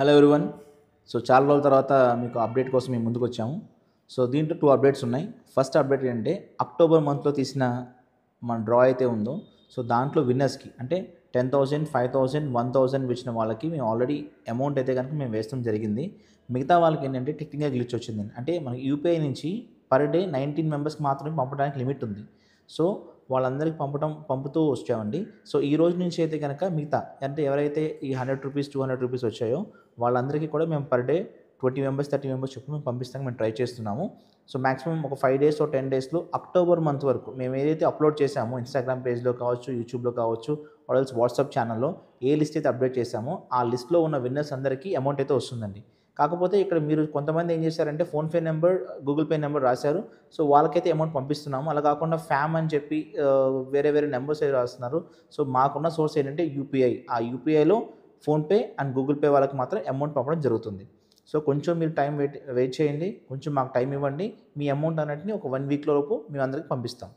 Hello everyone. So చాలా రోజుల తర్వాత మీకు అప్డేట్ కోసం మేము ముందుకు వచ్చాము. సో దీంట్లో 2 అప్డేట్స్ ఉన్నాయి. ఫస్ట్ అప్డేట్ ఏంటంటే అక్టోబర్ మంత్లో తీసిన మన డ్రా అయితే ఉందో, సో దాంట్లో విన్నర్స్కి అంటే 10,000, 5,000, 1,000 వచ్చిన వాళ్ళకి మేము ఆల్రెడీ అమౌంట్ అయితే కనుక మేము వేయడం జరిగింది. మిగతా వాళ్ళకి ఏంటంటే టెక్నికల్ గ్లిచ్ వచ్చింది. అంటే మనకి యూపీఐ నుంచి పర్ డే 19 మెంబర్స్కి మాత్రమే పంపడానికి లిమిట్ ఉంది. సో వాళ్ళందరికీ పంపుతూ వచ్చామండి. సో ఈ రోజు నుంచి అయితే కనుక మిగతా అంటే ఎవరైతే ఈ ₹100, ₹200 వచ్చాయో వాళ్ళందరికీ కూడా మేము పర్ డే 20 మెంబర్స్, 30 మెంబర్స్ చొప్పున మేము పంపిస్తానికి మేము ట్రై చేస్తున్నాము. సో మాక్సిమం ఒక 5 డేస్ ఓ 10 డేస్లో అక్టోబర్ మంత్ వరకు మేము ఏదైతే అప్లోడ్ చేసామో ఇన్‌స్టాగ్రామ్ పేజ్‌లో కావచ్చు, యూట్యూబ్‌లో కావచ్చు, ఆర్ ఎల్స్ వాట్సాప్ ఛానల్‌లో ఏ లిస్ట్ అయితే అప్డేట్ చేసామో ఆ లిస్ట్‌లో ఉన్న విన్నర్స్ అందరికీ అమౌంట్ అయితే వస్తుందండి. కాకపోతే ఇక్కడ మీరు కొంతమంది ఏం చేశారంటే PhonePe number, Google pay number రాశారు. సో వాళ్ళకైతే అమౌంట్ పంపిస్తున్నాము. అలా కాకుండా ఫ్యామ్ అని చెప్పి వేరే వేరే నంబర్స్ అయితే రాస్తున్నారు. సో మాకున్న సోర్స్ ఏంటంటే యూపీఐ. ఆ యూపీఐలో ఫోన్‌పే అండ్ గూగుల్ పే వాళ్ళకి మాత్రం అమౌంట్ పంపడం జరుగుతుంది. సో కొంచెం మీరు టైం వెయిట్ చేయండి. కొంచెం మాకు టైం ఇవ్వండి. మీ అమౌంట్ అన్నిటిని ఒక 1 వీక్ లోపు మేము అందరికి పంపిస్తాం.